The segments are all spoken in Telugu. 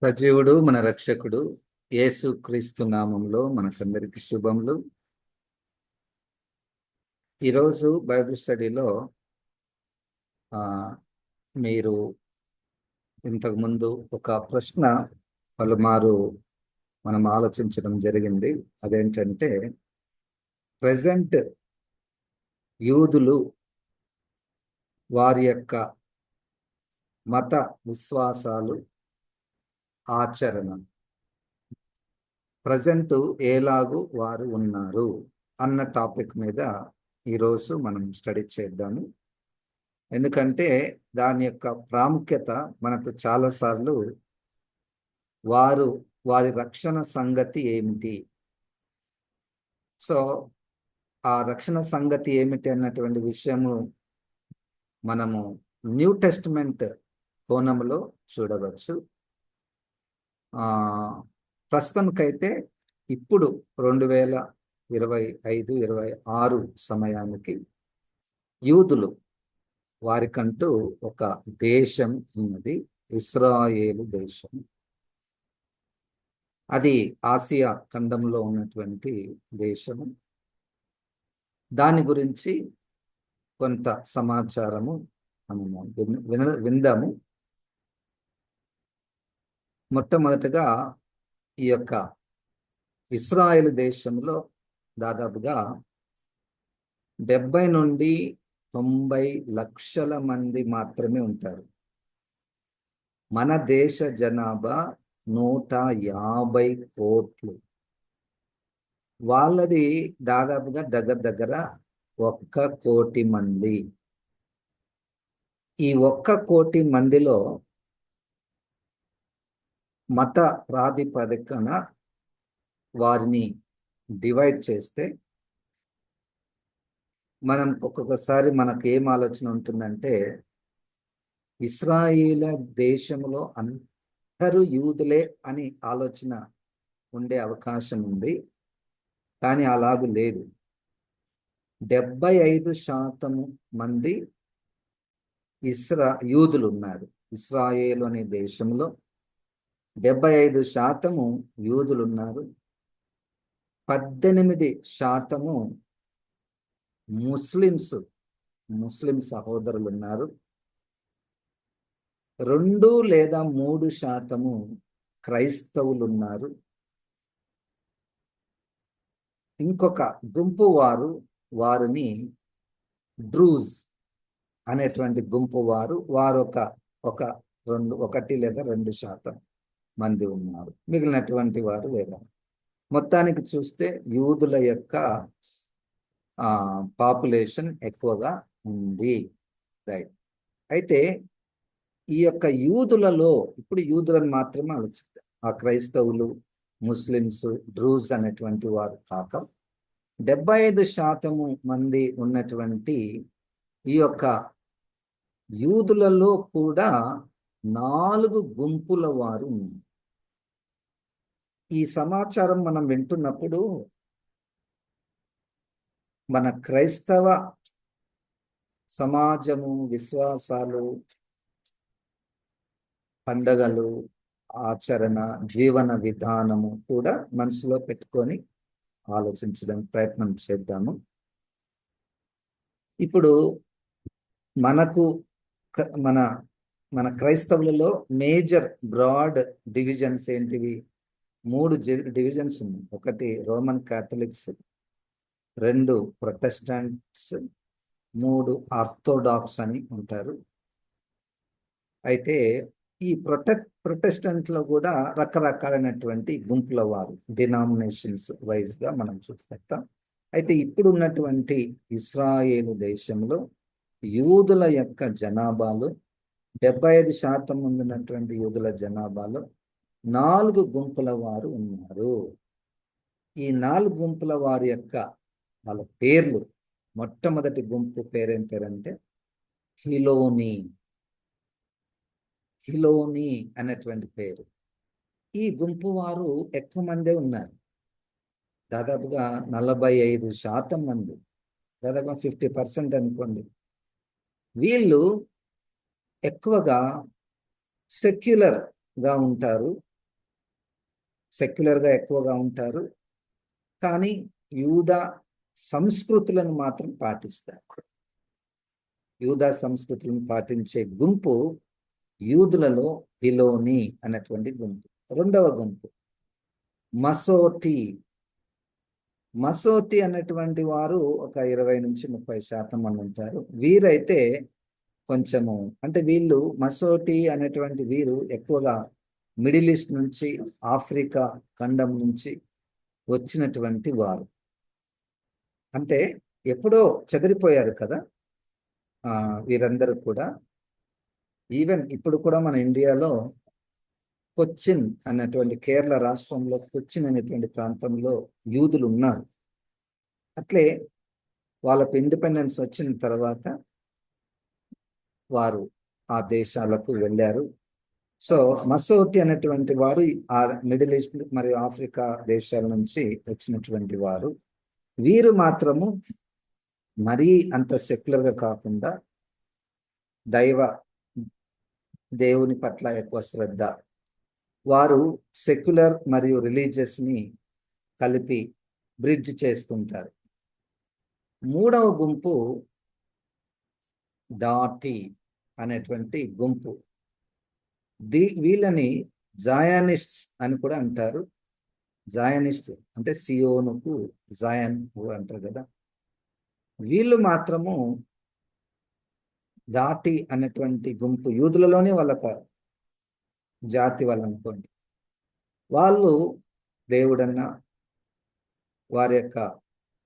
సజీవుడు మన రక్షకుడు యేసు క్రీస్తు నామంలో మనకందరికి శుభములు. ఈరోజు బైబిల్ స్టడీలో మీరు ఇంతకుముందు ఒక ప్రశ్న పలుమారు మనం ఆలోచించడం జరిగింది. అదేంటంటే, ప్రజెంట్ యూదులు వారి యొక్క మత విశ్వాసాలు, ఆచరణ ప్రజెంట్ ఎలాగూ వారు ఉన్నారు అన్న టాపిక్ మీద ఈరోజు మనం స్టడీ చేద్దాము. ఎందుకంటే దాని యొక్క ప్రాముఖ్యత మనకు చాలాసార్లు వారి రక్షణ సంగతి ఏమిటి, సో ఆ రక్షణ సంగతి ఏమిటి అన్నటువంటి విషయము మనము న్యూ టెస్టిమెంట్ కోణంలో చూడవచ్చు. ప్రస్తుతానికైతే ఇప్పుడు 2025-26 సమయానికి యూదులు వారికంటూ ఒక దేశం ఉన్నది, ఇశ్రాయేలు దేశం. అది ఆసియా ఖండంలో ఉన్నటువంటి దేశము. దాని గురించి కొంత సమాచారము మనము విందాము. మొట్టమొదటగా ఈ యొక్క ఇశ్రాయేలు దేశంలో దాదాపుగా 70 నుండి 90 లక్షల మంది మాత్రమే ఉంటారు. మన దేశ జనాభా 150 కోట్లు. వాళ్ళది దాదాపుగా దగ్గర 1 కోటి మంది. ఈ 1 కోటి మందిలో మత ప్రాతిపదికన వారిని డివైడ్ చేస్తే మనం ఒక్కొక్కసారి మనకు ఏం ఆలోచన ఉంటుందంటే, ఇశ్రాయేల్ దేశంలో అందరూ యూదులే అని ఆలోచన ఉండే అవకాశం ఉంది. కానీ అలాగూ లేదు. 75% మంది యూదులు ఉన్నారు. ఇశ్రాయేలు అనే దేశంలో 75% యూదులు ఉన్నారు. 18% ముస్లిం సహోదరులు ఉన్నారు. 2 లేదా 3% క్రైస్తవులు ఉన్నారు. ఇంకొక గుంపు వారిని డ్రూజ్ అనేటువంటి గుంపు వారు 1 లేదా 2% మంది ఉన్నారు. మిగిలినటువంటి వారు వేరే. మొత్తానికి చూస్తే యూదుల యొక్క పాపులేషన్ ఎక్కువగా ఉంది, రైట్? అయితే ఈ యొక్క యూదులలో ఇప్పుడు యూదులను మాత్రమే ఆలోచిద్దాం. ఆ క్రైస్తవులు, ముస్లిమ్స్, డ్రూజ్ అనేటువంటి వారు కాక 75% మంది ఉన్నటువంటి ఈ యొక్క యూదులలో కూడా 4 గుంపుల వారు ఉన్నారు. ఈ సమాచారం మనం వింటున్నప్పుడు మన క్రైస్తవ సమాజము, విశ్వాసాలు, పండగలు, ఆచరణ, జీవన విధానము కూడా మనసులో పెట్టుకొని ఆలోచించడానికి ప్రయత్నం చేద్దాము. ఇప్పుడు మనకు మన క్రైస్తవులలో మేజర్ బ్రాడ్ డివిజన్స్ ఏంటివి? 3 డివిజన్స్ ఉన్నాయి. 1 రోమన్ క్యాథలిక్స్, 2 ప్రొటెస్టెంట్స్, 3 ఆర్థోడాక్స్ అని ఉంటారు. అయితే ఈ ప్రొటెస్టెంట్లో కూడా రకరకాలైనటువంటి గుంపుల వారు, డినామినేషన్స్ వైజ్గా మనం చూస్తాం. అయితే ఇప్పుడు ఉన్నటువంటి ఇశ్రాయేలు దేశంలో యూదుల యొక్క జనాభాలో 75% ఉన్నటువంటి యూదుల జనాభాలో 4 గుంపుల వారు ఉన్నారు. ఈ 4 గుంపుల వారి యొక్క వాళ్ళ పేర్లు, మొట్టమొదటి గుంపు పేరేం పేరంటే హిలోని అనేటువంటి పేరు. ఈ గుంపు వారు ఎక్కువ మందే ఉన్నారు. దాదాపుగా 45% మంది, దాదాపుగా 50% అనుకోండి. వీళ్ళు ఎక్కువగా సెక్యులర్ గా ఉంటారు. సెక్యులర్గా ఎక్కువగా ఉంటారు, కానీ యూదా సంస్కృతులను మాత్రం పాటిస్తారు. యూదా సంస్కృతులను పాటించే గుంపు యూదులలో హిలోని అనేటువంటి గుంపు. రెండవ గుంపు మసోటి. మసోటి అనేటువంటి వారు ఒక 20-30% మంది ఉంటారు. వీరైతే కొంచెము అంటే వీళ్ళు మసోటి అనేటువంటి వీరు ఎక్కువగా మిడిల్ ఈస్ట్ నుంచి, ఆఫ్రికా ఖండం నుంచి వచ్చినటువంటి వారు. అంటే ఎప్పుడో చెదిరిపోయారు కదా వీరందరూ కూడా. ఈవెన్ ఇప్పుడు కూడా మన ఇండియాలో కొచ్చిన్ అనేటువంటి కేరళ రాష్ట్రంలో కొచ్చిన్ అనేటువంటి ప్రాంతంలో యూదులు ఉన్నారు. అట్లే వాళ్ళకు ఇండిపెండెన్స్ వచ్చిన తర్వాత వారు ఆ దేశాలకు వెళ్ళారు. సో మసోటి అనేటువంటి వారు ఆ మిడిల్ ఈస్ట్ మరియు ఆఫ్రికా దేశాల నుంచి వచ్చినటువంటి వారు. వీరు మాత్రము మరీ అంత సెక్యులర్గా కాకుండా దేవుని పట్ల ఎక్కువ శ్రద్ధ. వారు సెక్యులర్ మరియు రిలీజియస్ని కలిపి బ్రిడ్జ్ చేసుకుంటారు. మూడవ గుంపు డాటి అనేటువంటి గుంపు. వీళ్ళని జాయనిస్ట్స్ అని కూడా అంటారు. జాయనిస్ట్ అంటే సియోనుకు జాయన్ అంటారు కదా. వీళ్ళు మాత్రము డాటి అనేటువంటి గుంపు యూదులలోనే వాళ్ళకు జాతి వాళ్ళు అనుకోండి. వాళ్ళు దేవుడన్నా వారి యొక్క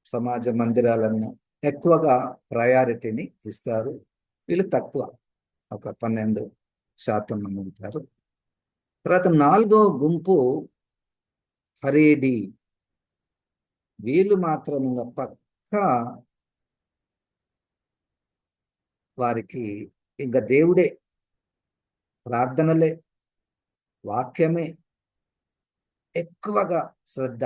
సమాజ మందిరాలన్నా ఎక్కువగా ప్రయారిటీని ఇస్తారు. వీళ్ళు తక్కువ, ఒక 12% మంది ఉంటారు. తర్వాత నాలుగో గుంపు హరేడి. వీళ్ళు మాత్రం పక్కా వారికి ఇంకా దేవుడే, ప్రార్థనలే, వాక్యమే ఎక్కువగా శ్రద్ధ.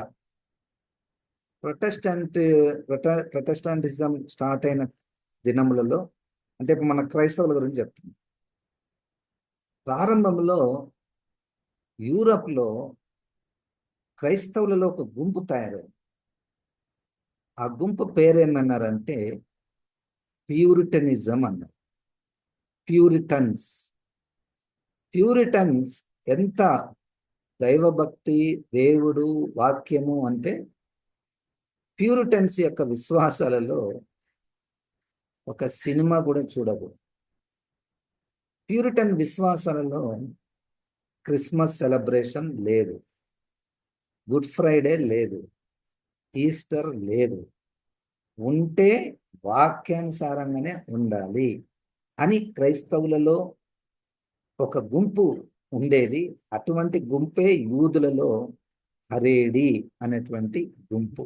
ప్రొటెస్టాంటిజం స్టార్ట్ అయిన దినములలో, అంటే ఇప్పుడు మన క్రైస్తవుల గురించి చెప్తుంది, ప్రారంభంలో యూరప్లో క్రైస్తవులలో ఒక గుంపు తయారైంది. ఆ గుంపు పేరేమన్నారంటే ప్యూరిటనిజం అన్నారు. ప్యూరిటన్స్ ఎంత దైవభక్తి, దేవుడు, వాక్యము అంటే ప్యూరిటన్స్ యొక్క విశ్వాసాలలో ఒక సినిమా కూడా చూడకూడదు. ప్యూరిటన్ విశ్వాసాలలో క్రిస్మస్ సెలబ్రేషన్ లేదు, గుడ్ ఫ్రైడే లేదు, ఈస్టర్ లేదు. ఉంటే వాక్యానుసారంగానే ఉండాలి అని క్రైస్తవులలో ఒక గుంపు ఉండేది. అటువంటి గుంపే యూదులలో హరేడి అనేటువంటి గుంపు.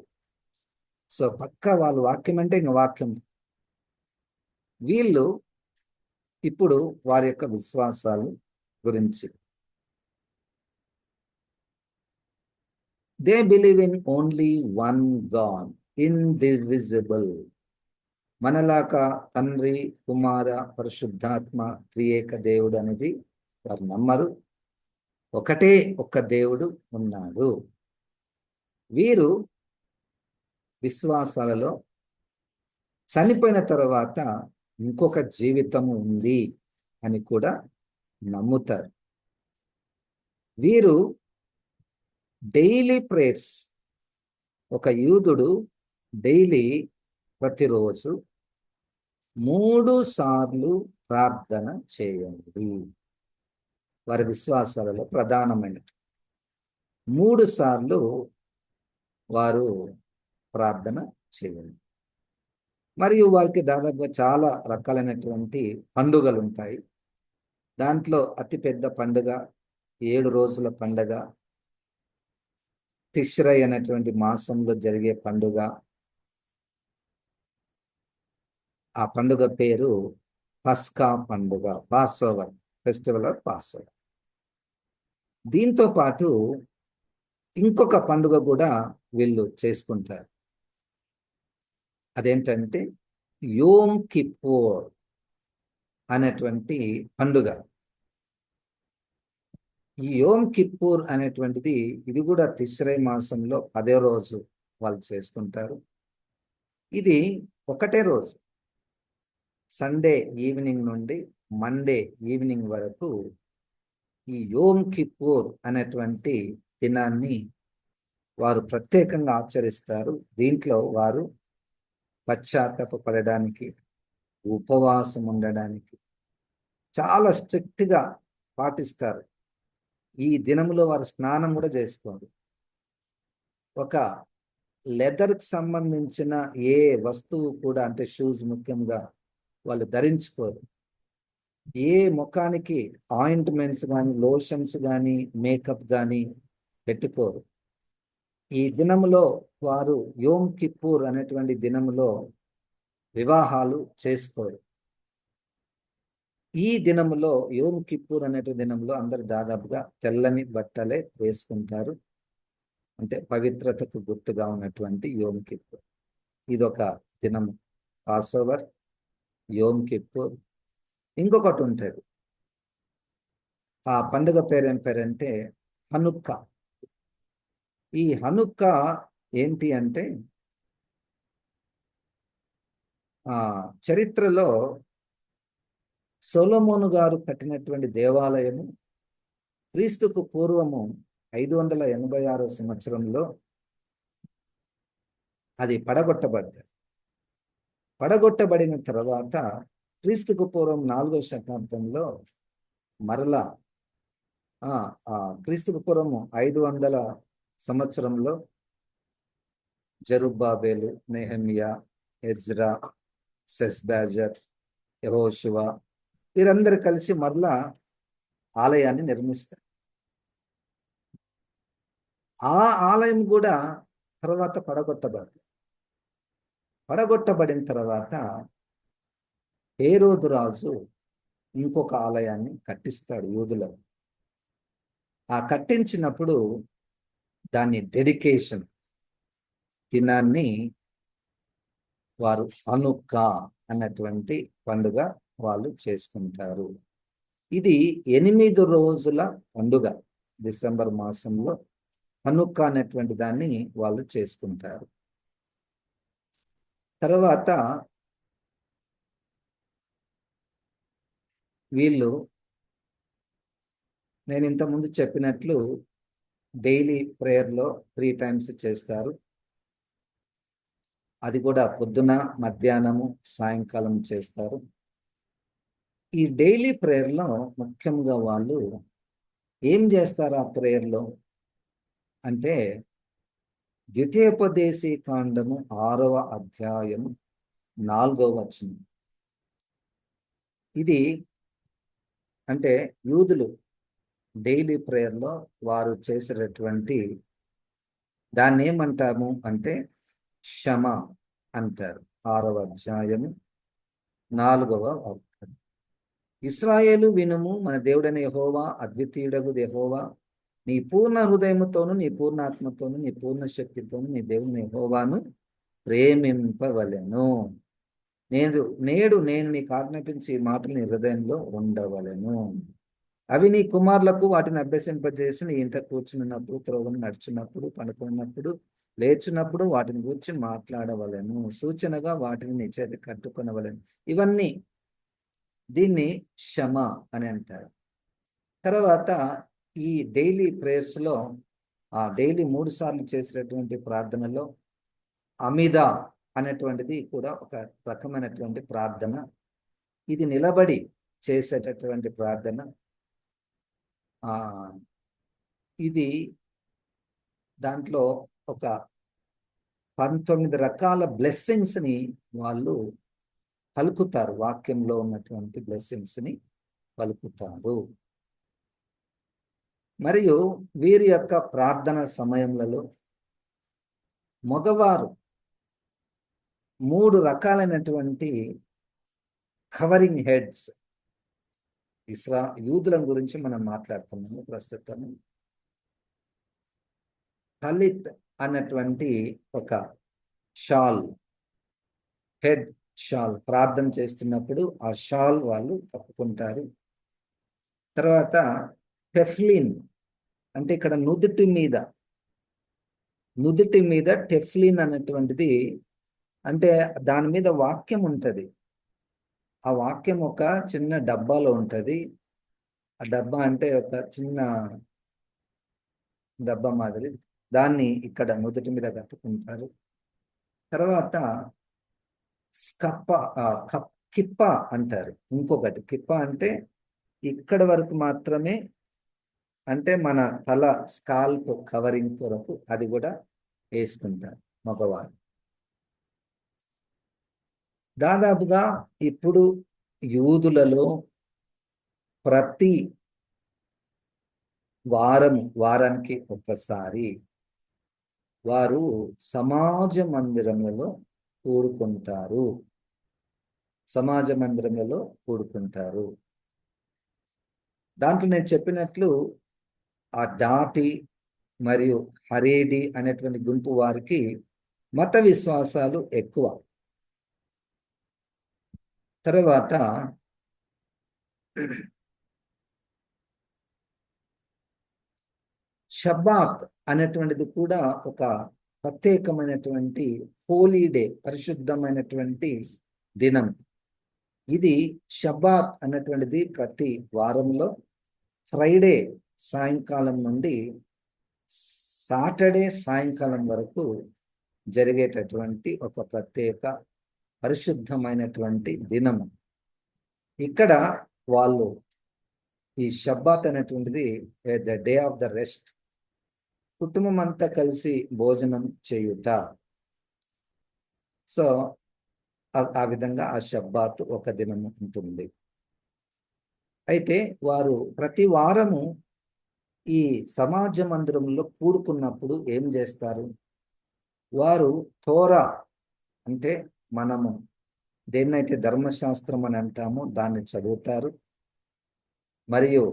సో పక్కా వాళ్ళు వాక్యం అంటే ఇంకా వాక్యం. వీళ్ళు ఇప్పుడు వారి యొక్క విశ్వాసాలు గురించి, they believe in only one God, indivisible. మనలాగా తండ్రి, కుమార, పరిశుద్ధాత్మ, త్రియేక దేవుడు అనేది వారు నమ్మరు. ఒకటే ఒక్క దేవుడు ఉన్నాడు. వీరు విశ్వాసాలలో చనిపోయిన తర్వాత ఇంకొక జీవితము ఉంది అని కూడా నమ్ముతారు. వీరు డైలీ ప్రేయర్స్, ఒక యూదుడు డైలీ ప్రతిరోజు 3 సార్లు ప్రార్థన చేయండి. వారి విశ్వాసాలలో ప్రధానమైనది 3 సార్లు వారు ప్రార్థన చేయండి. మరియు వారికి దాదాపుగా చాలా రకాలైనటువంటి పండుగలు ఉంటాయి. దాంట్లో అతిపెద్ద పండుగ 7 రోజుల పండుగ, తిష్రై అనేటువంటి మాసంలో జరిగే పండుగ. ఆ పండుగ పేరు పస్కా పండుగ, పాస్ఓవర్, ఫెస్టివల్ ఆఫ్ పాస్ఓవర్. దీంతో పాటు ఇంకొక పండుగ కూడా వీళ్ళు చేసుకుంటారు. అదేంటంటే యోమ్ కిప్పూర్ అనేటువంటి పండుగ. ఈ యోమ్ కిప్పూర్ అనేటువంటిది ఇది కూడా తిస్రై మాసంలో 10వ రోజు వాళ్ళు చేసుకుంటారు. ఇది ఒకటే రోజు, సండే ఈవినింగ్ నుండి మండే ఈవినింగ్ వరకు ఈ యోమ్ కిప్పూర్ అనేటువంటి దినాన్ని వారు ప్రత్యేకంగా ఆచరిస్తారు. దీంట్లో వారు పశ్చాత్తాపపడడానికి, ఉపవాసం ఉండడానికి చాలా స్ట్రిక్ట్గా పాటిస్తారు. ఈ దినములో వారు స్నానం కూడా చేసుకోరు. ఒక లెదర్కి సంబంధించిన ఏ వస్తువు కూడా, అంటే షూస్ ముఖ్యంగా, వాళ్ళు ధరించుకోరు. ఏ ముఖానికి ఆయింట్మెంట్స్ కానీ, లోషన్స్ కానీ, మేకప్ కానీ పెట్టుకోరు. ఈ దినములో వారు యోమ్ కిప్పూర్ అనేటువంటి దినములో వివాహాలు చేసుకోరు. ఈ దినములో యోమ్ కిప్పూర్ అనేటువంటి దినంలో అందరు దాదాపుగా తెల్లని బట్టలే వేసుకుంటారు. అంటే పవిత్రతకు గుర్తుగా ఉన్నటువంటి యోమ్ కిప్పూర్. ఇదొక దినము. Passover, యోమ్ Kippur. ఇంకొకటి ఉంటుంది. ఆ పండుగ పేరేం పేరంటే హనుక్కా. ఈ హనుక్కా ఏంటి అంటే, చరిత్రలో సొలొమోను గారు కట్టినటువంటి దేవాలయము క్రీస్తుకు పూర్వము 586 సంవత్సరంలో అది పడగొట్టబడ్డది. పడగొట్టబడిన తర్వాత క్రీస్తుకు పూర్వం 4వ శతాబ్దంలో మరలా క్రీస్తుకు పూర్వము 500 సంవత్సరంలో జెరుబ్బాబెలు, నెహెమ్యా, ఎజ్రా, సెస్బాజర్, యెహోషువ వీరందరూ కలిసి మరలా ఆలయాన్ని నిర్మిస్తారు. ఆ ఆలయం కూడా తర్వాత పడగొట్టబడిన తర్వాత హేరోదు రాజు ఇంకొక ఆలయాన్ని కట్టిస్తాడు యూదులకు. ఆ కట్టించినప్పుడు దాన్ని డెడికేషన్ దినాన్ని వారు హనుక్కా అన్నటువంటి పండుగ వాళ్ళు చేసుకుంటారు. ఇది 8 రోజుల పండుగ. డిసెంబర్ మాసంలో హనుక్కా అనేటువంటి దాన్ని వాళ్ళు చేసుకుంటారు. తర్వాత వీళ్ళు, నేను ఇంతకుముందు చెప్పినట్లు, డైలీ ప్రేయర్లో 3 times చేస్తారు. అది కూడా పొద్దున, మధ్యాహ్నము, సాయంకాలం చేస్తారు. ఈ డైలీ ప్రేయర్లో ముఖ్యంగా వాళ్ళు ఏం చేస్తారు ఆ ప్రేయర్లో అంటే, ద్వితీయోపదేశీ కాండము 6వ అధ్యాయం 4వ వచనం. ఇది అంటే యూదులు డైలీ ప్రేయర్లో వారు చేసేటటువంటి దాన్ని ఏమంటాము అంటే క్షమ అంటారు. 6వ అధ్యాయము 4వ వాక్యం. ఇశ్రాయేలు వినుము, మన దేవుడైన యెహోవా అద్వితీయుడగు యెహోవా, నీ పూర్ణ హృదయముతోను, నీ పూర్ణ ఆత్మతోను, నీ పూర్ణ శక్తితోను నీ దేవుని యెహోవాను ప్రేమింపవలెను. నేడు నేను నీకు ఆజ్ఞాపించి ఈ మాటలు నీ హృదయంలో ఉండవలెను. అవి నీ కుమారులకు వాటిని అభ్యసింపజేసి నీ ఇంట కూర్చున్నప్పుడు, త్రోవను నడుచున్నప్పుడు, పడుకున్నప్పుడు, లేచినప్పుడు వాటిని గురించి మాట్లాడవలెను. సూచనగా వాటిని నీ చేతి కట్టుకొనవలెను. ఇవన్నీ దీన్ని క్షమ అని అంటారు. తర్వాత ఈ డైలీ ప్రేయర్స్లో డైలీ 3 సార్లు చేసేటటువంటి ప్రార్థనలో అమిదా అనేటువంటిది కూడా ఒక రకమైనటువంటి ప్రార్థన. ఇది నిలబడి చేసేటటువంటి ప్రార్థన. ఇది దాంట్లో ఒక 19 రకాల బ్లెస్సింగ్స్ని వాళ్ళు పలుకుతారు. వాక్యంలో ఉన్నటువంటి బ్లెస్సింగ్స్ని పలుకుతారు. మరియు వీరి యొక్క ప్రార్థన సమయములలో మగవారు 3 రకాలైనటువంటి కవరింగ్ హెడ్స్, యూదుల గురించి మనం మాట్లాడుతున్నాము ప్రస్తుతం. తలిత్ అన్నటువంటి ఒక షాల్, హెడ్ షాల్, ప్రార్థన చేస్తున్నప్పుడు ఆ షాల్ వాళ్ళు కప్పుకుంటారు. తర్వాత టెఫ్లిన్ అంటే ఇక్కడ నుదుటి మీద టెఫ్లిన్ అనేటువంటిది, అంటే దాని మీద వాక్యం ఉంటుంది. ఆ వాక్యం ఒక చిన్న డబ్బాలో ఉంటుంది. ఆ డబ్బా అంటే ఒక చిన్న డబ్బా మాదిరి, దాన్ని ఇక్కడ నుదుటి మీద కట్టుకుంటారు. తర్వాత స్కప్ప కిప్ప అంటారు. ఇంకొకటి కిప్ప అంటే ఇక్కడ వరకు మాత్రమే, అంటే మన తల స్కాల్ప్ కవరింగ్ కొరకు అది కూడా వేసుకుంటారు మగవారు. దాదాపుగా ఇప్పుడు యూదులలో ప్రతి వారానికి ఒక్కసారి వారు సమాజ మందిరములలో కూడుకుంటారు. దాంట్లో నేను చెప్పినట్లు ఆ డాటి మరియు హరేడి అనేటువంటి గుంపు వారికి మత విశ్వాసాలు ఎక్కువ. తర్వాత షబ్బాత్ అనేటువంటిది కూడా ఒక ప్రత్యేకమైనటువంటి హోలీ డే, పరిశుద్ధమైనటువంటి దినం. ఇది షబ్బాత్ అనేటువంటిది ప్రతి వారంలో ఫ్రైడే సాయంకాలం నుండి సాటర్డే సాయంకాలం వరకు జరిగేటటువంటి ఒక ప్రత్యేక పరిశుద్ధమైనటువంటి దినము. ఇక్కడ వాళ్ళు ఈ షబ్బాత్ అనేటువంటిది the day of the rest, కుటుంబం అంతా కలిసి భోజనం చేయుట. సో ఆ విధంగా ఆ షబ్బాత్ ఒక దినము ఉంటుంది. అయితే వారు ప్రతి వారము ఈ సమాజ మందిరంలో కూడుకున్నప్పుడు ఏం చేస్తారు? వారు తోరా అంటే మనము దేన్నైతే ధర్మశాస్త్రం అని అంటామో దాన్ని చదువుతారు. మరియు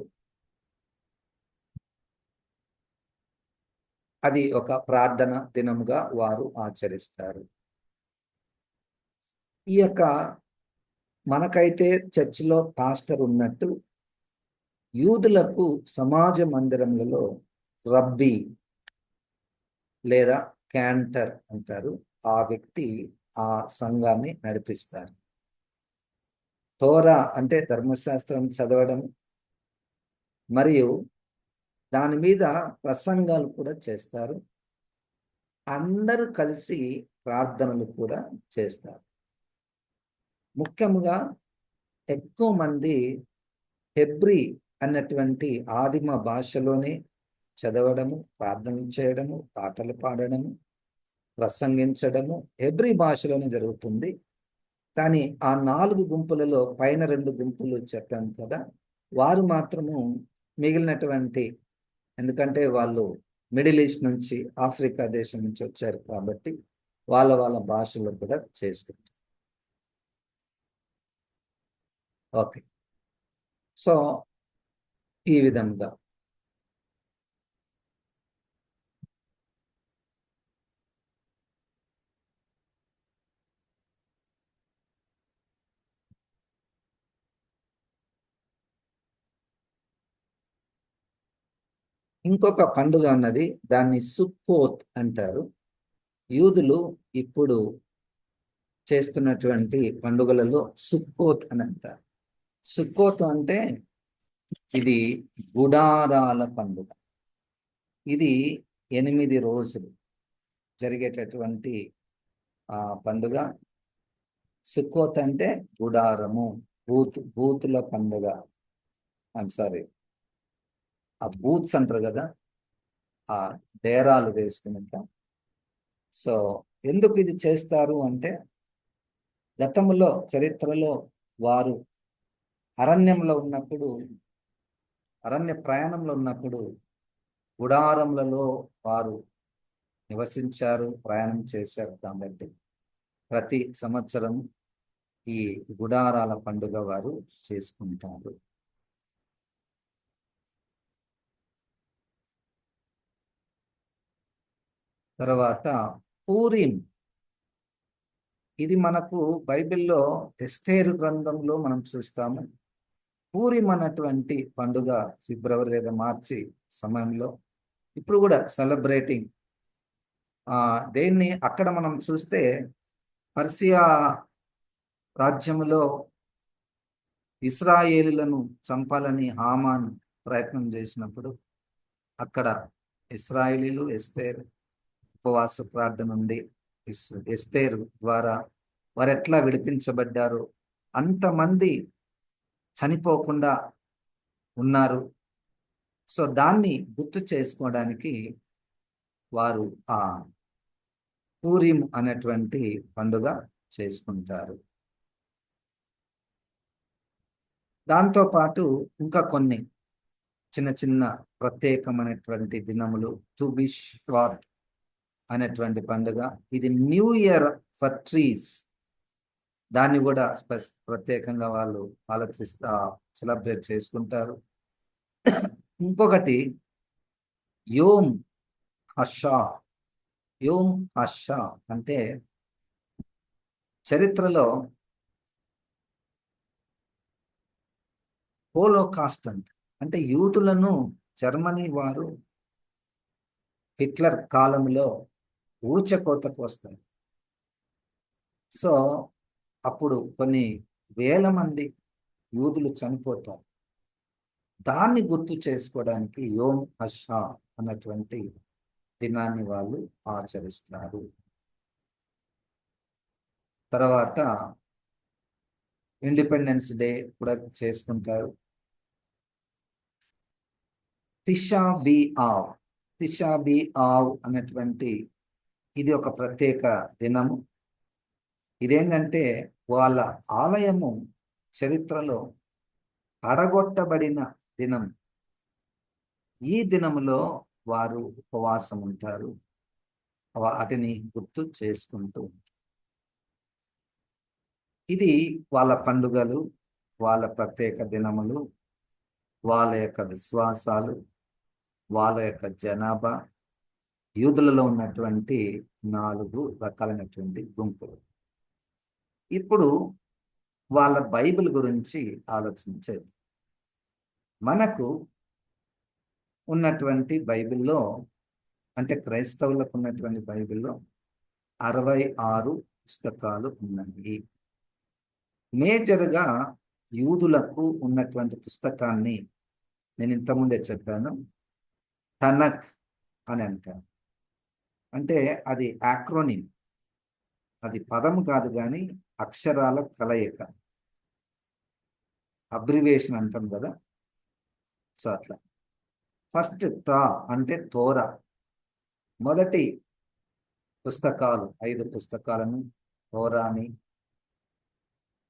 అది ఒక ప్రార్థన దినముగా వారు ఆచరిస్తారు. ఈ యొక్క మనకైతే చర్చిలో పాస్టర్ ఉన్నట్టు, యూదులకు సమాజ మందిరములలో రబ్బీ లేదా క్యాంటర్ అంటారు. ఆ వ్యక్తి ఆ సంఘాన్ని నడిపిస్తారు. తోరా అంటే ధర్మశాస్త్రం చదవడం మరియు దాని మీద ప్రసంగాలు కూడా చేస్తారు. అందరూ కలిసి ప్రార్థనలు కూడా చేస్తారు. ముఖ్యంగా ఎక్కువ మంది హెబ్రీ అన్నటువంటి ఆదిమ భాషలోనే చదవడము, ప్రార్థన చేయడము, పాటలు పాడడము, ప్రసంగించడము హెబ్రీ భాషలోనే జరుగుతుంది. కానీ ఆ 4 గుంపులలో పైన 2 గుంపులు చెప్పాను కదా, వారు మాత్రము మిగిలినటువంటి, ఎందుకంటే వాళ్ళు మిడిల్ ఈస్ట్ నుంచి, ఆఫ్రికా దేశం నుంచి వచ్చారు కాబట్టి వాళ్ళ భాషలో కూడా చేసుకుంటారు. ఓకే, సో ఈ విధంగా ఇంకొక పండుగ అన్నది, దాన్ని సుక్కోత్ అంటారు. యూదులు ఇప్పుడు చేస్తున్నటువంటి పండుగలలో సుక్కోత్ అని అంటారు. సుక్కోత్ అంటే ఇది గుడారాల పండుగ. ఇది 8 రోజులు జరిగేటటువంటి పండుగ. సుక్కోత్ అంటే గుడారము, బూతుల పండుగ. ఐమ్ సారీ, ఆ బూత్స్ అంటారు కదా, ఆ డేరాలు వేసుకున్నట్ట. సో ఎందుకు ఇది చేస్తారు అంటే, గతంలో చరిత్రలో వారు అరణ్య ప్రయాణంలో ఉన్నప్పుడు గుడారములలో వారు నివసించారు, ప్రయాణం చేశారు. కాబట్టి ప్రతి సంవత్సరం ఈ గుడారాల పండుగ వారు చేసుకుంటారు. తర్వాత పూరీం, ఇది మనకు బైబిల్లో ఎస్తేరు గ్రంథంలో మనం చూస్తాము. పూరిం అన్నటువంటి పండుగ ఫిబ్రవరి లేదా మార్చి సమయంలో ఇప్పుడు కూడా సెలబ్రేటింగ్. దేన్ని అక్కడ మనం చూస్తే పర్షియా రాజ్యములో ఇస్రాయేలులను చంపాలని హామాన్ ప్రయత్నం చేసినప్పుడు అక్కడ ఇస్రాయేలీలు ఎస్తేరు ఉపవాస ప్రార్థన ఉంది. ఎస్తేరు ద్వారా వారు ఎట్లా విడిపించబడ్డారు, అంతమంది చనిపోకుండా ఉన్నారు. సో దాన్ని గుర్తు చేసుకోవడానికి వారు ఆ పూరిం అనేటువంటి పండుగ చేసుకుంటారు. దాంతోపాటు ఇంకా కొన్ని చిన్న చిన్న ప్రత్యేకమైనటువంటి దినములు. టుబిష్వాత్ అనేటువంటి పండుగ, ఇది న్యూ ఇయర్ ఫర్ ట్రీస్. దాన్ని కూడా ప్రత్యేకంగా వాళ్ళు సెలబ్రేట్ చేసుకుంటారు. ఇంకొకటి యోమ్ హషా. యోమ్ హషా అంటే చరిత్రలో హోలోకాస్ట్ అంటే యూదులను జర్మనీ వారు హిట్లర్ కాలంలో ఊచకోతకు వస్తారు. సో అప్పుడు కొన్ని వేల మంది యూదులు చనిపోతారు. దాన్ని గుర్తు చేసుకోవడానికి యోమ్ హషా అన్నటువంటి దినాన్ని వాళ్ళు ఆచరిస్తారు. తర్వాత ఇండిపెండెన్స్ డే కూడా చేసుకుంటారు. తిషా బి ఆవ్. తిషా బి ఆవ్ అనేటువంటి ఇది ఒక ప్రత్యేక దినము. ఇదేంటంటే వాళ్ళ ఆలయము చరిత్రలో పడగొట్టబడిన దినం. ఈ దినములో వారు ఉపవాసం ఉంటారు, వాటిని గుర్తు చేసుకుంటూ. ఇది వాళ్ళ పండుగలు, వాళ్ళ ప్రత్యేక దినములు, వాళ్ళ యొక్క విశ్వాసాలు, వాళ్ళ యొక్క జనాభా. యూదులలో ఉన్నటువంటి 4 రకాలైనటువంటి గుంపులు. ఇప్పుడు వాళ్ళ బైబిల్ గురించి ఆలోచించేది. మనకు ఉన్నటువంటి బైబిల్లో, అంటే క్రైస్తవులకు ఉన్నటువంటి బైబిల్లో 66 పుస్తకాలు ఉన్నాయి. మేజర్గా యూదులకు ఉన్నటువంటి పుస్తకాన్ని నేను ఇంతకుముందే చెప్పాను, టనక్ అని అంటారు. అంటే అది యాక్రోనిమ్, అది పదము కాదు కానీ అక్షరాల కలయిక, అబ్రివేషన్ అంటాం కదా. సో అట్లా ఫస్ట్ తా అంటే తోరా, మొదటి పుస్తకాలు 5 పుస్తకాలను తోరాని.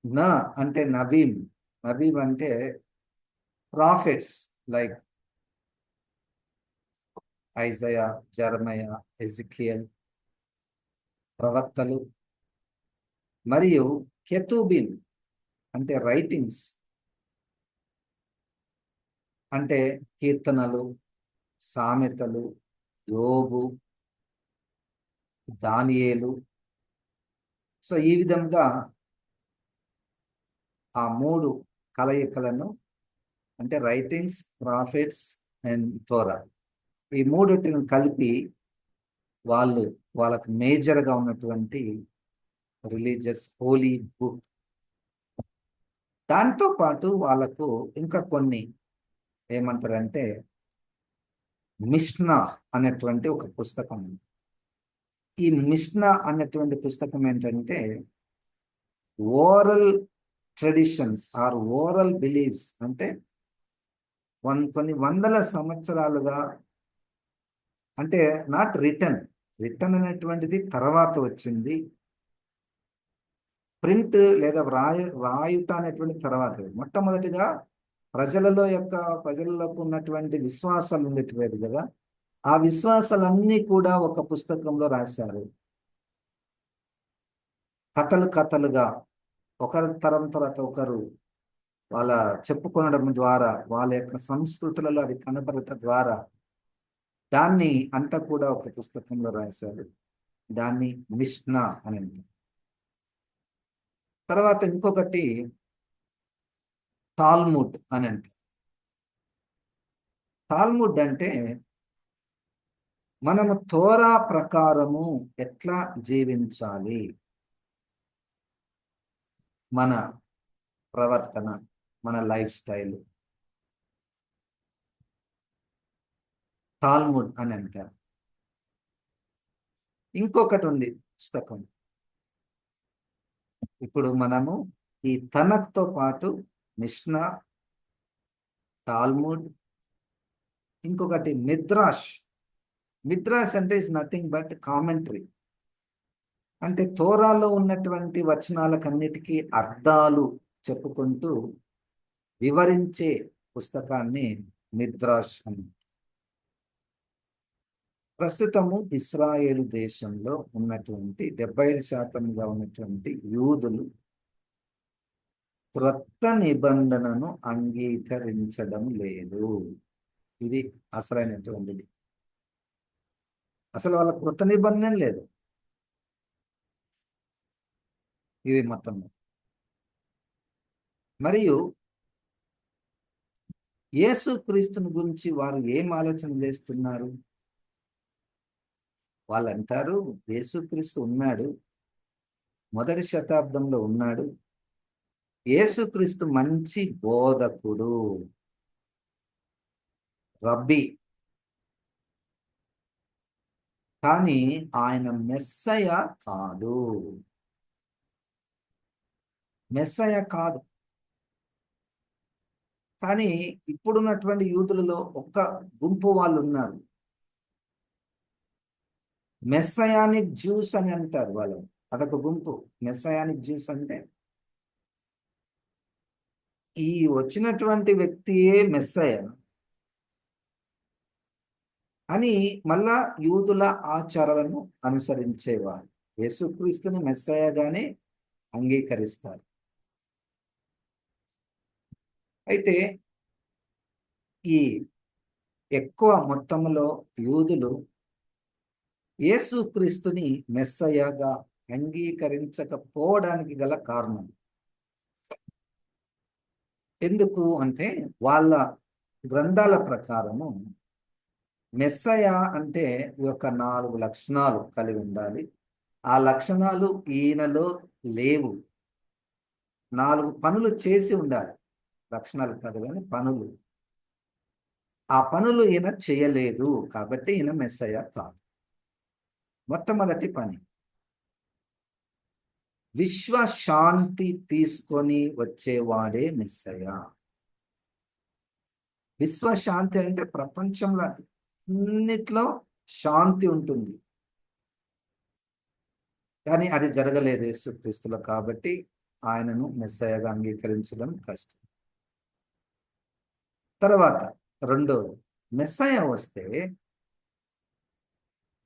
నా అంటే నవీం. నవీం అంటే ప్రాఫిట్స్ లైక్ ఐజయా, జెరమయా, ఎజికియల్, ప్రవక్తలు. మరియు కెతూబిం అంటే రైటింగ్స్, అంటే కీర్తనలు, సామెతలు, యోబు, దానియేలు. సో ఈ విధంగా ఆ 3 కలయికలను, అంటే రైటింగ్స్, ప్రాఫిట్స్ అండ్ తోరా, ఈ 3 కలిపి వాళ్ళకు మేజర్గా ఉన్నటువంటి రిలీజియస్ హోలీ బుక్. దాంతో పాటు వాళ్ళకు ఇంకా కొన్ని ఏమంటారంటే మిష్నా అనేటువంటి ఒక పుస్తకం ఉంది. ఈ మిష్నా అనేటువంటి పుస్తకం ఏంటంటే oral traditions or oral beliefs. అంటే కొన్ని వందల సంవత్సరాలుగా, అంటే నాట్ రిటర్న్ అనేటువంటిది తర్వాత వచ్చింది, ప్రింట్ లేదా రాయుట అనేటువంటి తర్వాత. మొట్టమొదటిగా ప్రజలకు ఉన్నటువంటి విశ్వాసాలు ఉండేటివేది కదా, ఆ విశ్వాసాలన్నీ కూడా ఒక పుస్తకంలో రాశారు. కథలుగా ఒకరి తరం తర్వాత ఒకరు వాళ్ళ చెప్పుకొనడం ద్వారా, వాళ్ళ యొక్క సంస్కృతులలో అది కనబడటం ద్వారా దాన్ని అంతా కూడా ఒక పుస్తకంలో రాశారు. దాన్ని మిష్నా అని. తర్వాత ఇంకొకటి టాల్ముడ్ అని అంటారు. టాల్ముడ్ అంటే మనము తోరా ప్రకారము ఎట్లా జీవించాలి, మన ప్రవర్తన, మన లైఫ్ స్టైల్, టాల్ముడ్ అని అంటారు. ఇంకొకటి ఉంది పుస్తకం. ఇప్పుడు మనము ఈ తనక్తో పాటు మిష్నా, టాల్ముడ్, ఇంకొకటి మిద్రాష్. మిద్రాష్ అంటే ఇస్ నథింగ్ బట్ కామెంటరీ. అంటే తోరాలో ఉన్నటువంటి వచనాలకన్నిటికీ అర్థాలు చెప్పుకుంటూ వివరించే పుస్తకాన్ని మిద్రాష్ అని. ప్రస్తుతము ఇస్రాయేలు దేశంలో ఉన్నటువంటి 75% ఉన్నటువంటి యూదులు క్రొత్త నిబంధనను అంగీకరించడం లేదు. ఇది అసలైనటువంటిది. అసలు వాళ్ళ క్రొత్త నిబంధన లేదు. ఇది మొత్తం. మరియు యేసుక్రీస్తుని గురించి వారు ఏం ఆలోచన చేస్తున్నారు? వాళ్ళు అంటారు, యేసుక్రీస్తు ఉన్నాడు, మొదటి శతాబ్దంలో ఉన్నాడు, యేసుక్రీస్తు మంచి బోధకుడు, రబ్బీ, కానీ ఆయన మెస్సయ కాదు. మెస్సయ కాదు. కానీ ఇప్పుడున్నటువంటి యూదులలో ఒక్క గుంపు వాళ్ళు ఉన్నారు, మెస్సయానిక్ జ్యూస్ అని అంటారు వాళ్ళు. అదొక గుంపు. మెస్సయానిక్ జ్యూస్ అంటే ఈ వచ్చినటువంటి వ్యక్తియే మెస్సయ అని మళ్ళా యూదుల ఆచారాలను అనుసరించేవారు యేసుక్రీస్తుని మెస్సయగానే అంగీకరిస్తారు. అయితే ఈ ఎక్కువ మొత్తంలో యూదులు యేసుక్రీస్తుని మెస్సయగా అంగీకరించకపోవడానికి గల కారణం ఎందుకు అంటే, వాళ్ళ గ్రంథాల ప్రకారము మెస్సయ అంటే ఈ యొక్క 4 లక్షణాలు కలిగి ఉండాలి. ఆ లక్షణాలు ఈయనలో లేవు. 4 పనులు చేసి ఉండాలి. లక్షణాలు కాదు కానీ పనులు. ఆ పనులు ఈయన చేయలేదు కాబట్టి ఈయన మెస్సయ కాదు. మొట్టమొదటి పని, విశ్వశాంతి తీసుకొని వచ్చేవాడే మెస్సయ. విశ్వశాంతి అంటే ప్రపంచంలో అన్నిట్లో శాంతి ఉంటుంది, కానీ అది జరగలేదు యేసుక్రీస్తులో. కాబట్టి ఆయనను మెస్సయగా అంగీకరించడం కష్టం. తర్వాత రెండోది, మెస్సయ వస్తే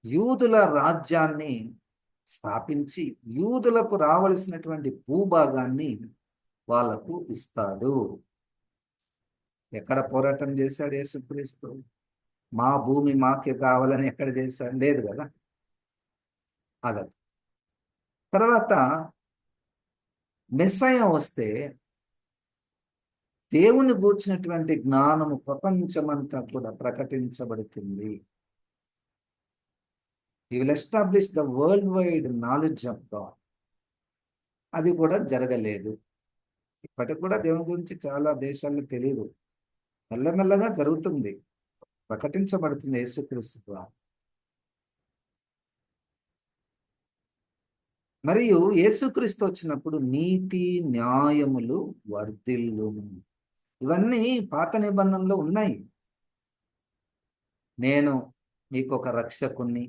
యూదుల రాజ్యాన్ని స్థాపించి యూదులకు రావలసినటువంటి భూభాగాన్ని వాళ్లకు ఇస్తాడు. ఎక్కడ పోరాటం చేశాడు యేసుక్రీస్తు? మా భూమి మాకే కావాలని ఎక్కడ చేశాడు? లేదు కదా. అదొక. తర్వాత మెస్సయ వస్తే దేవుని గూర్చినటువంటి జ్ఞానము ప్రపంచమంతా కూడా ప్రకటించబడుతుంది. He will establish the worldwide knowledge of God. అది కూడా జరగలేదు. ఇప్పటికి కూడా దేవుని గురించి చాలా దేశాల్లో తెలియదు. మెల్లమెల్లగా జరుగుతుంది, ప్రకటించబడుతుంది యేసుక్రీస్తు ద్వారా. మరియు యేసుక్రీస్తు వచ్చినప్పుడు నీతి న్యాయములు వర్ధిల్లును. ఇవన్నీ పాత నిబంధనలో ఉన్నాయి. నేను మీకు ఒక రక్షకుణ్ణి,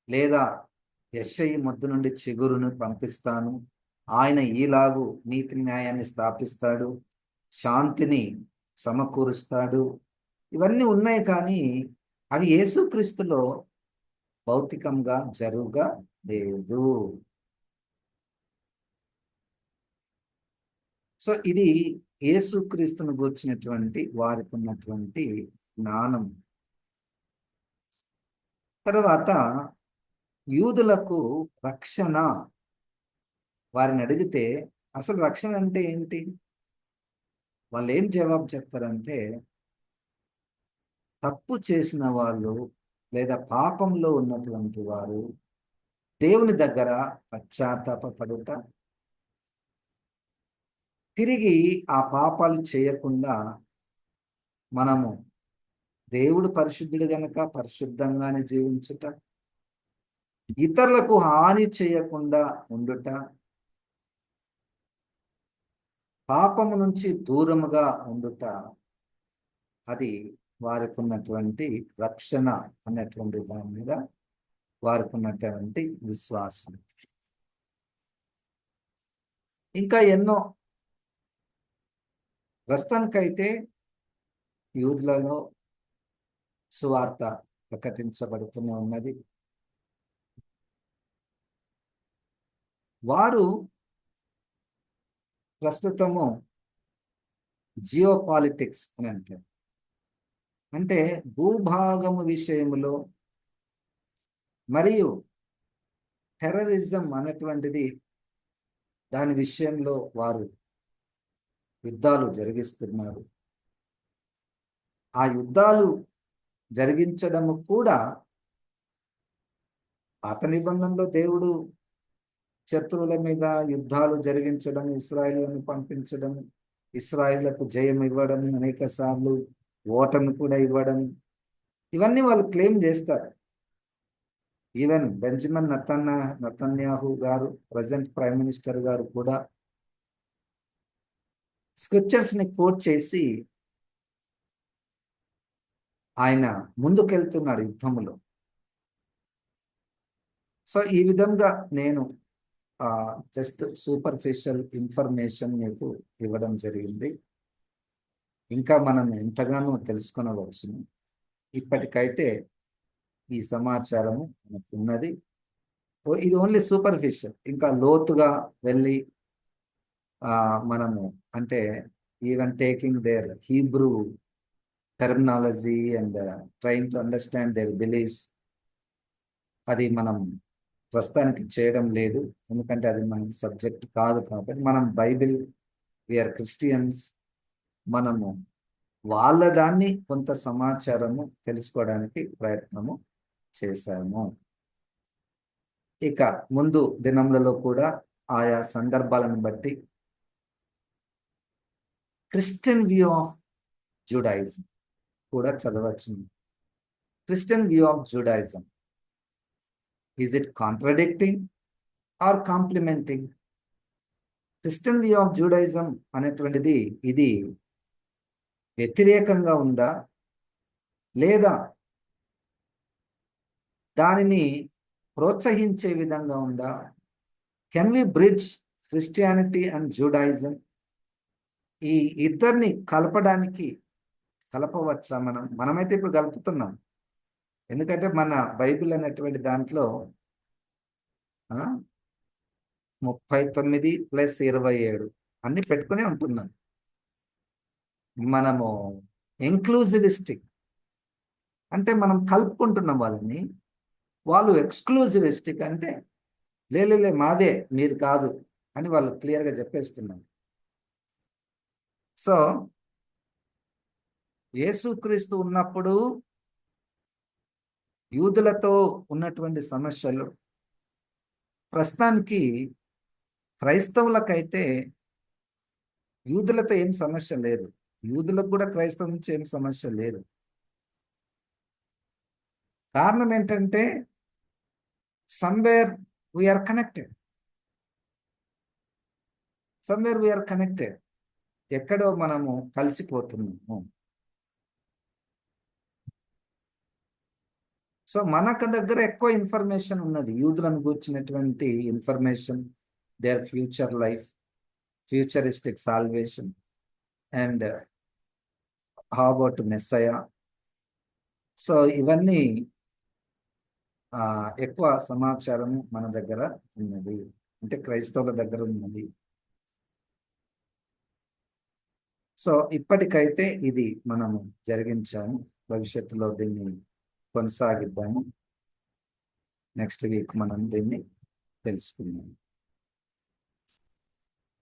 లేదా యెషయి మొద్దు నుండి చిగురును పంపిస్తాను, ఆయన ఈలాగు నీతి న్యాయాన్ని స్థాపిస్తాడు, శాంతిని సమకూరుస్తాడు. ఇవన్నీ ఉన్నాయి, కానీ అవి యేసుక్రీస్తులో భౌతికంగా జరగలేదు. సో ఇది యేసుక్రీస్తును గూర్చినటువంటి వారికి ఉన్నటువంటి జ్ఞానం. తర్వాత యూదులకు రక్షణ. వారిని అడిగితే అసలు రక్షణ అంటే ఏంటి? వాళ్ళు ఏం జవాబు చెప్తారంటే, తప్పు చేసిన వాళ్ళు లేదా పాపంలో ఉన్నటువంటి వారు దేవుని దగ్గర పశ్చాత్తాపపడుట, తిరిగి ఆ పాపాలు చేయకుండా మనము దేవుడు పరిశుద్ధుడు గనక పరిశుద్ధంగానే జీవించుట, ఇతరులకు హాని చేయకుండా ఉండుట, పాపము నుంచి దూరముగా ఉండుట, అది వారికి ఉన్నటువంటి రక్షణ అన్నటువంటి దాని మీద వారికి ఉన్నటువంటి విశ్వాసం. ఇంకా ఎన్నో. ప్రస్తుతానికైతే యూదులలో సువార్త ప్రకటించబడుతూనే ఉన్నది. వారు ప్రస్తుతము జియోపాలిటిక్స్ అని అంటారు. అంటే భూభాగము విషయంలో మరియు టెర్రరిజం అనేటువంటిది దాని విషయంలో వారు యుద్ధాలు జరిగిస్తున్నారు. ఆ యుద్ధాలు జరిగించడము కూడా పాత నిబంధనలో దేవుడు శత్రువుల మీద యుద్ధాలు జరిగించడం, ఇశ్రాయేలును పంపించడం, ఇశ్రాయేలుకు జయం ఇవ్వడం, అనేక సార్లు ఓటమి కూడా ఇవ్వడం, ఇవన్నీ వాళ్ళు క్లెయిమ్ చేస్తారు. ఈవెన్ బెంజమిన్ నెతన్యాహు గారు, ప్రజెంట్ ప్రైమ్ మినిస్టర్ గారు కూడా స్క్రిప్చర్స్ ని కోట్ చేసి ఆయన ముందుకెళ్తున్నాడు యుద్ధంలో. సో ఈ విధంగా నేను జస్ట్ సూపర్ఫిషియల్ ఇన్ఫర్మేషన్ మీకు ఇవ్వడం జరిగింది. ఇంకా మనం ఎంతగానో తెలుసుకొనవచ్చును. ఇప్పటికైతే ఈ సమాచారము మనకు ఉన్నది. ఇది ఓన్లీ సూపర్ఫిషియల్. ఇంకా లోతుగా వెళ్ళి మనము అంటే even taking their Hebrew terminology and trying to understand their beliefs, అది మనం ప్రస్తుతానికి చేయడం లేదు. ఎందుకంటే అది మన సబ్జెక్ట్ కాదు. కాబట్టి మనం బైబిల్, వీఆర్ క్రిస్టియన్స్, మనము వాళ్ళ దాన్ని కొంత సమాచారము తెలుసుకోవడానికి ప్రయత్నము చేశాము. ఇక ముందు దినములలో కూడా ఆయా సందర్భాలను బట్టి క్రిస్టియన్ వ్యూ ఆఫ్ జూడాయిజం కూడా చదవచ్చు. Christian view of Judaism, is it contradicting or complementing? Christian view of Judaism అనేటువంటిది ఇది వ్యతిరేకంగా ఉందా, లేదా దానిని ప్రోత్సహించే విధంగా ఉందా? Can we bridge Christianity and Judaism? ఈ ఇద్దరిని కలపవచ్చా? మనమైతే ఇప్పుడు కలుపుతున్నాం. ఎందుకంటే మన బైబిల్ అనేటువంటి దాంట్లో 39 + 27 అన్ని పెట్టుకునే ఉంటున్నాం. మనము ఇంక్లూజివిస్టిక్ అంటే మనం కలుపుకుంటున్నాం వాళ్ళని. వాళ్ళు ఎక్స్క్లూజివిస్టిక్ అంటే లే మాదే, మీరు కాదు అని వాళ్ళు క్లియర్గా చెప్పేస్తున్నారు. సో యేసుక్రీస్తు ఉన్నప్పుడు యూదులతో ఉన్నటువంటి సమస్యలు ప్రస్తుతానికి క్రైస్తవులకైతే యూదులతో ఏం సమస్య లేదు. యూదులకు కూడా క్రైస్తవం నుంచి ఏం సమస్య లేదు. కారణం ఏంటంటే somewhere we are connected. ఎక్కడో మనము కలిసిపోతున్నాము. సో మనకు దగ్గర ఎక్కువ ఇన్ఫర్మేషన్ ఉన్నది, యూదులను కూర్చున్నటువంటి information, their future life, futuristic salvation and how about Messiah. So ఇవన్నీ ఎక్కువ సమాచారము మన దగ్గర ఉన్నది, అంటే క్రైస్తవుల దగ్గర ఉన్నది. సో ఇప్పటికైతే ఇది మనము జరిగించాము. భవిష్యత్తులో దీన్ని కొనసాగిద్దాము. నెక్స్ట్ వీక్ మనం దీన్ని తెలుసుకుందాం.